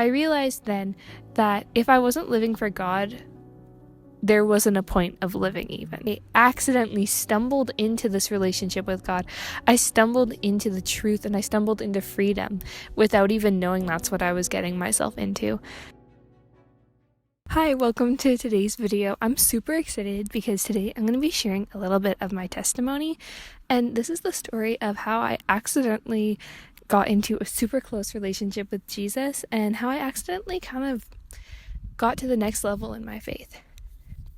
I realized then that if I wasn't living for God, there wasn't a point of living even. I accidentally stumbled into this relationship with God. I stumbled into the truth and I stumbled into freedom without even knowing that's what I was getting myself into. Hi, welcome to today's video. I'm super excited because today I'm going to be sharing a little bit of my testimony, and this is the story of how I accidentally got into a super close relationship with Jesus and how I accidentally kind of got to the next level in my faith.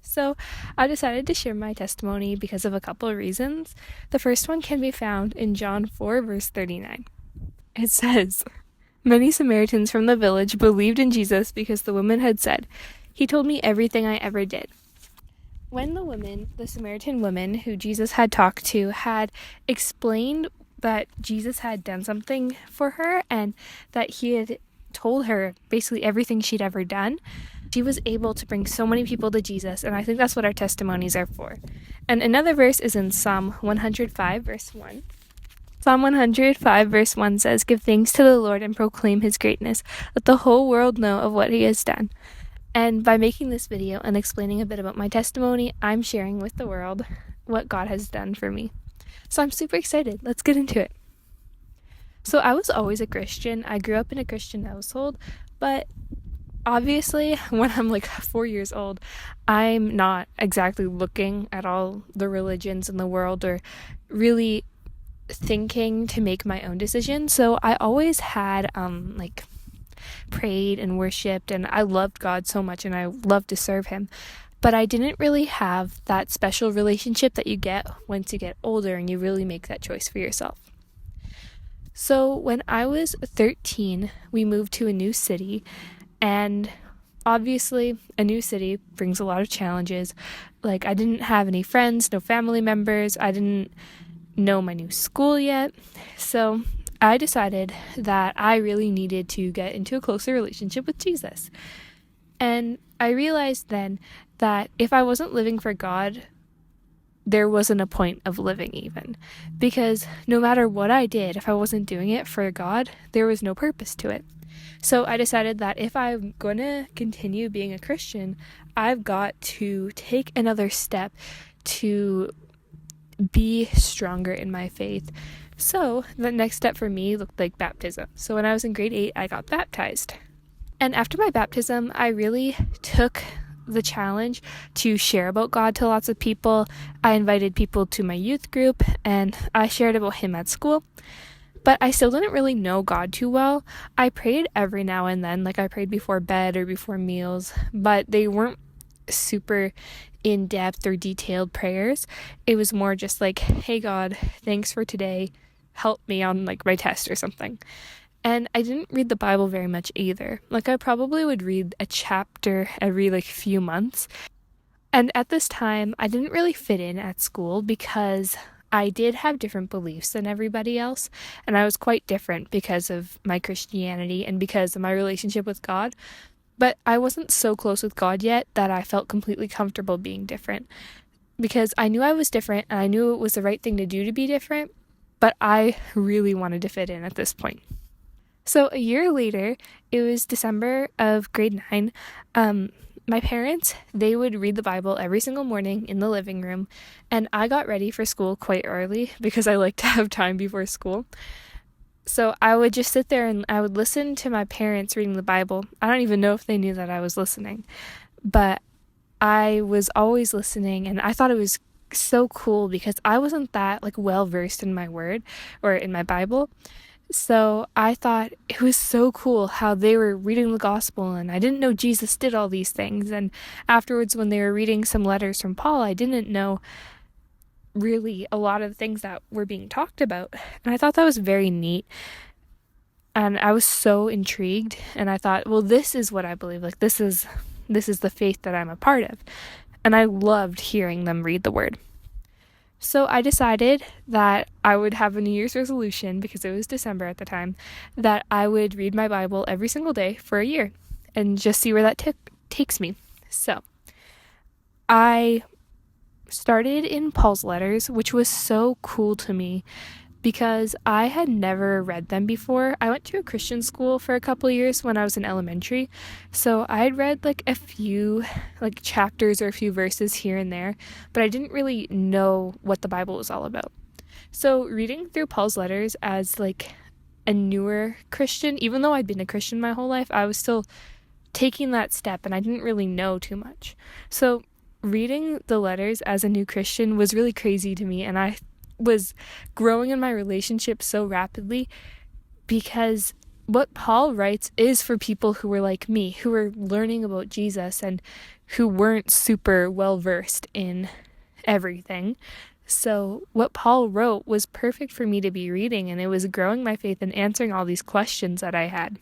So I decided to share my testimony because of a couple of reasons. The first one can be found in John 4 verse 39. It says, "Many Samaritans from the village believed in Jesus because the woman had said, 'He told me everything I ever did.'" When the Samaritan woman who Jesus had talked to, had explained that Jesus had done something for her and that he had told her basically everything she'd ever done, she was able to bring so many people to Jesus, and I think that's what our testimonies are for. And another verse is in Psalm 105 verse 1. Psalm 105 verse 1 says, "Give thanks to the Lord and proclaim his greatness. Let the whole world know of what he has done." And by making this video and explaining a bit about my testimony, I'm sharing with the world what God has done for me. So I'm super excited. Let's get into it. So I was always a Christian. I grew up in a Christian household, but obviously when I'm like 4 years old, I'm not exactly looking at all the religions in the world or really thinking to make my own decisions. So I always had prayed and worshipped, and I loved God so much and I loved to serve him. But I didn't really have that special relationship that you get once you get older and you really make that choice for yourself. So when I was 13, we moved to a new city, and obviously a new city brings a lot of challenges. Like, I didn't have any friends, no family members. I didn't know my new school yet. So I decided that I really needed to get into a closer relationship with Jesus. And I realized then that if I wasn't living for God, there wasn't a point of living even. Because no matter what I did, if I wasn't doing it for God, there was no purpose to it. So I decided that if I'm going to continue being a Christian, I've got to take another step to be stronger in my faith. So the next step for me looked like baptism. So when I was in grade 8, I got baptized. And after my baptism, I really took the challenge to share about God to lots of people. I invited people to my youth group and I shared about him at school. But I still didn't really know God too well. I prayed every now and then, like I prayed before bed or before meals, but they weren't super in-depth or detailed prayers. It was more just like, "Hey God, thanks for today. Help me on like my test or something." And I didn't read the Bible very much either. Like, I probably would read a chapter every few months. And at this time, I didn't really fit in at school because I did have different beliefs than everybody else, and I was quite different because of my Christianity and because of my relationship with God. But I wasn't so close with God yet that I felt completely comfortable being different, because I knew I was different and I knew it was the right thing to do to be different, but I really wanted to fit in at this point. So a year later, it was December of grade 9, my parents, they would read the Bible every single morning in the living room, and I got ready for school quite early because I like to have time before school. So I would just sit there and I would listen to my parents reading the Bible. I don't even know if they knew that I was listening, but I was always listening, and I thought it was so cool because I wasn't that well versed in my word or in my Bible. So I thought it was so cool how they were reading the gospel, and I didn't know Jesus did all these things. And afterwards, when they were reading some letters from Paul, I didn't know really a lot of the things that were being talked about. And I thought that was very neat. And I was so intrigued, and I thought, well, this is what I believe. This is the faith that I'm a part of. And I loved hearing them read the word. So I decided that I would have a New Year's resolution, because it was December at the time, that I would read my Bible every single day for a year and just see where that takes me. So I started in Paul's letters, which was so cool to me. because I had never read them before. I went to a Christian school for a couple years when I was in elementary, so I had read like a few like chapters or a few verses here and there, but I didn't really know what the Bible was all about. So reading through Paul's letters as like a newer Christian, even though I'd been a Christian my whole life, I was still taking that step and I didn't really know too much. So reading the letters as a new Christian was really crazy to me, and I was growing in my relationship so rapidly because what Paul writes is for people who were like me, who were learning about Jesus and who weren't super well versed in everything. So what Paul wrote was perfect for me to be reading, and it was growing my faith and answering all these questions that I had.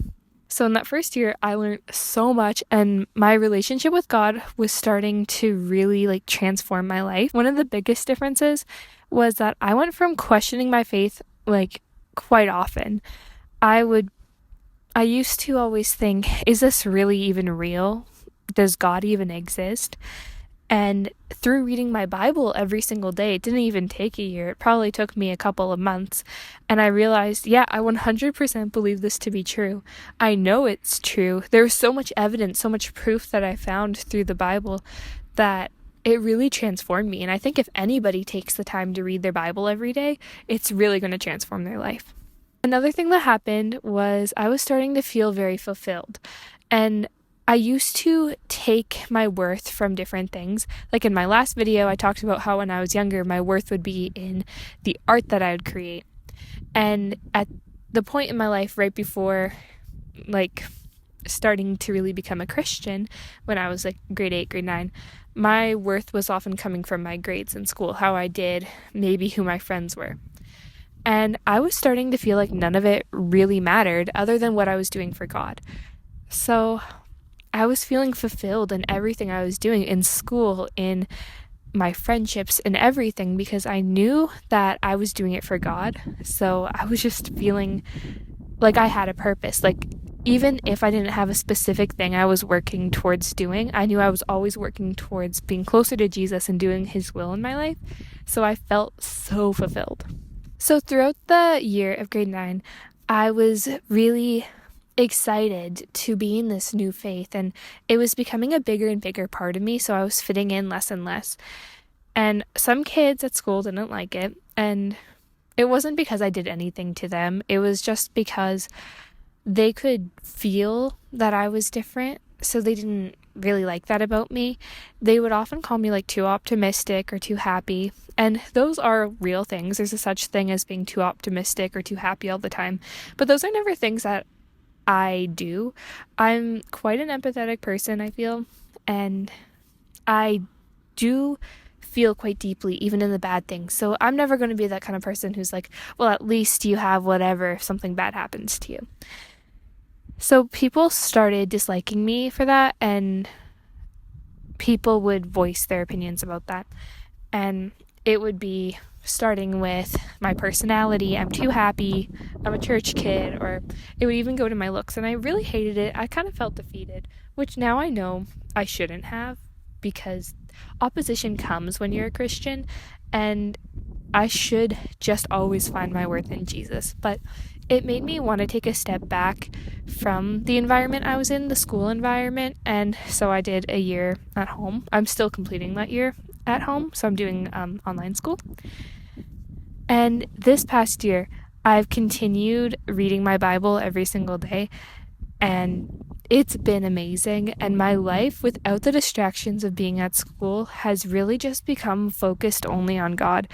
So in that first year, I learned so much, and my relationship with God was starting to really like transform my life. One of the biggest differences was that I went from questioning my faith like quite often. I used to always think, is this really even real? Does God even exist? And through reading my Bible every single day, it didn't even take a year. It probably took me a couple of months. And I realized, yeah, I 100% believe this to be true. I know it's true. There was so much evidence, so much proof that I found through the Bible that it really transformed me. And I think if anybody takes the time to read their Bible every day, it's really going to transform their life. Another thing that happened was I was starting to feel very fulfilled. And I used to take my worth from different things. Like in my last video, I talked about how when I was younger, my worth would be in the art that I would create. And at the point in my life right before like starting to really become a Christian, when I was like grade 8, grade 9, my worth was often coming from my grades in school, how I did, maybe who my friends were. And I was starting to feel like none of it really mattered other than what I was doing for God. So I was feeling fulfilled in everything I was doing in school, in my friendships, and everything, because I knew that I was doing it for God. So I was just feeling like I had a purpose. Like even if I didn't have a specific thing I was working towards doing, I knew I was always working towards being closer to Jesus and doing His will in my life. So I felt so fulfilled. So throughout the year of grade 9, I was really excited to be in this new faith, and it was becoming a bigger and bigger part of me, so I was fitting in less and less. And some kids at school didn't like it, and it wasn't because I did anything to them. It was just because they could feel that I was different, so they didn't really like that about me. They would often call me like too optimistic or too happy, and those are real things. There's a such thing as being too optimistic or too happy all the time, but those are never things that I do. I'm quite an empathetic person, I feel, and I do feel quite deeply even in the bad things. So I'm never going to be that kind of person who's like, well, at least you have whatever if something bad happens to you. So people started disliking me for that, and people would voice their opinions about that. And it would be starting with my personality, I'm too happy, I'm a church kid, or it would even go to my looks, and I really hated it. I kind of felt defeated, which now I know I shouldn't have, because opposition comes when you're a Christian, and I should just always find my worth in Jesus. But it made me want to take a step back from the environment I was in, the school environment, and so I did a year at home. I'm still completing that year at home, so I'm doing online school. And this past year, I've continued reading my Bible every single day, and it's been amazing. And my life, without the distractions of being at school, has really just become focused only on God.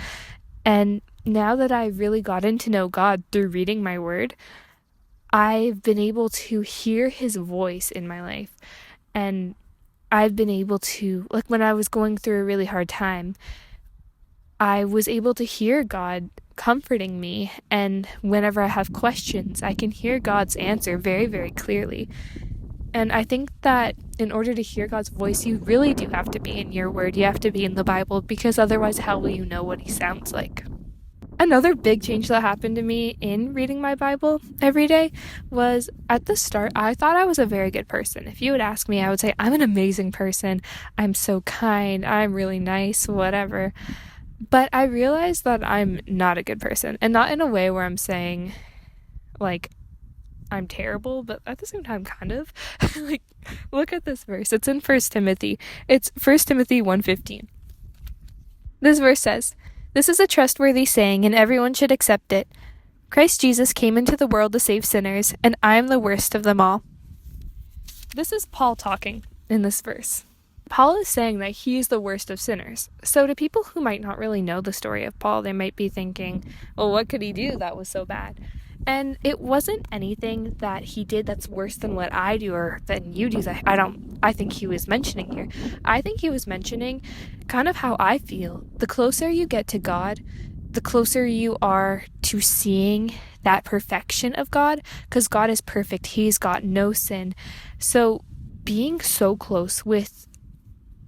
And now that I've really gotten to know God through reading my word, I've been able to hear His voice in my life. And I've been able to, like when I was going through a really hard time, I was able to hear God comforting me. And whenever I have questions, I can hear God's answer very, very clearly. And I think that in order to hear God's voice, you really do have to be in your word. You have to be in the Bible, because otherwise, how will you know what He sounds like? Another big change that happened to me in reading my Bible every day was, at the start, I thought I was a very good person. If you would ask me, I would say, I'm an amazing person. I'm so kind. I'm really nice, whatever. But I realized that I'm not a good person, and not in a way where I'm saying, like, I'm terrible, but at the same time, kind of. Like, look at this verse. It's in First Timothy. It's First Timothy 1:15. This verse says, "This is a trustworthy saying, and everyone should accept it. Christ Jesus came into the world to save sinners, and I am the worst of them all." This is Paul talking in this verse. Paul is saying that he's the worst of sinners. So to people who might not really know the story of Paul, they might be thinking, well, what could he do that was so bad? And it wasn't anything that he did that's worse than what I do or than you do that I think he was mentioning here. I think he was mentioning kind of how I feel. The closer you get to God, the closer you are to seeing that perfection of God, because God is perfect. He's got no sin. So being so close with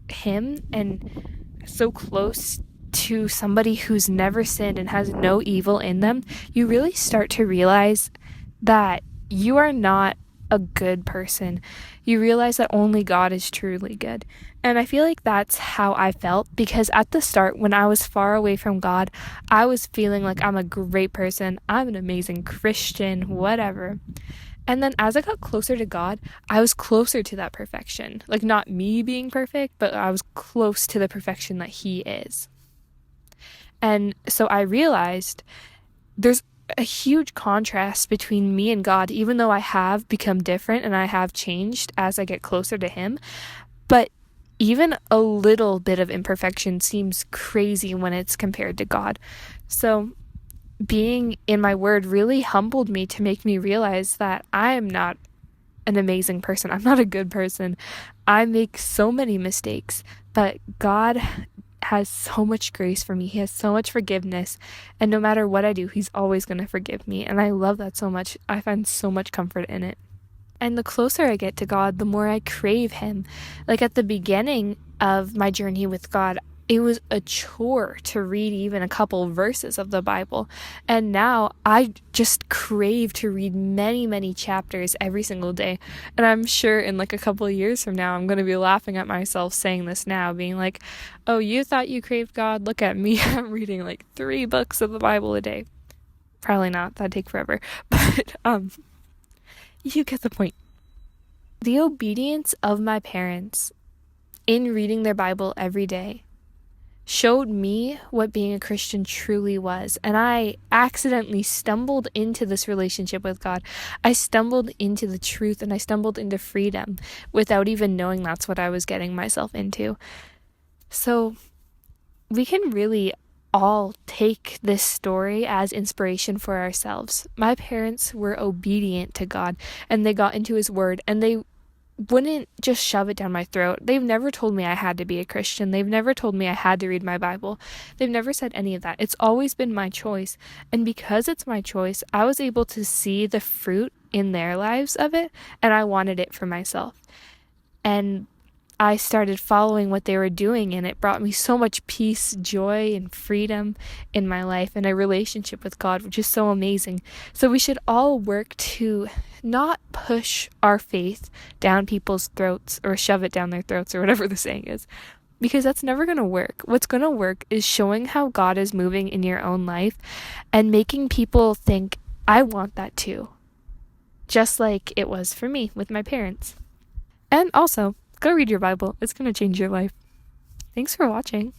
him and so close to somebody who's never sinned and has no evil in them, you really start to realize that you are not a good person. You realize that only God is truly good. And I feel like that's how I felt, because at the start, when I was far away from God, I was feeling like I'm a great person, I'm an amazing Christian, whatever. And then as I got closer to God, I was closer to that perfection. Like, not me being perfect, but I was close to the perfection that He is. And so I realized there's a huge contrast between me and God, even though I have become different and I have changed as I get closer to Him. But even a little bit of imperfection seems crazy when it's compared to God. So being in my word really humbled me to make me realize that I am not an amazing person. I'm not a good person. I make so many mistakes, but God has so much grace for me. He has so much forgiveness, and no matter what I do, He's always going to forgive me, and I love that so much. I find so much comfort in it. And the closer I get to God, the more I crave Him. Like, at the beginning of my journey with God, it was a chore to read even a couple verses of the Bible. And now I just crave to read many, many chapters every single day. And I'm sure in like a couple of years from now, I'm going to be laughing at myself saying this now, being like, oh, you thought you craved God? Look at me. I'm reading like 3 books of the Bible a day. Probably not. That'd take forever. But you get the point. The obedience of my parents in reading their Bible every day showed me what being a Christian truly was. And I accidentally stumbled into this relationship with God. I stumbled into the truth, and I stumbled into freedom without even knowing that's what I was getting myself into. So we can really all take this story as inspiration for ourselves. My parents were obedient to God, and they got into His word, and they wouldn't just shove it down my throat. They've never told me I had to be a Christian. They've never told me I had to read my Bible. They've never said any of that. It's always been my choice. And because it's my choice, I was able to see the fruit in their lives of it, and I wanted it for myself. And I started following what they were doing, and it brought me so much peace, joy, and freedom in my life, and a relationship with God, which is so amazing. So we should all work to not push our faith down people's throats or shove it down their throats or whatever the saying is, because that's never going to work. What's going to work is showing how God is moving in your own life and making people think, I want that too. Just like it was for me with my parents. And also, go read your Bible. It's going to change your life. Thanks for watching.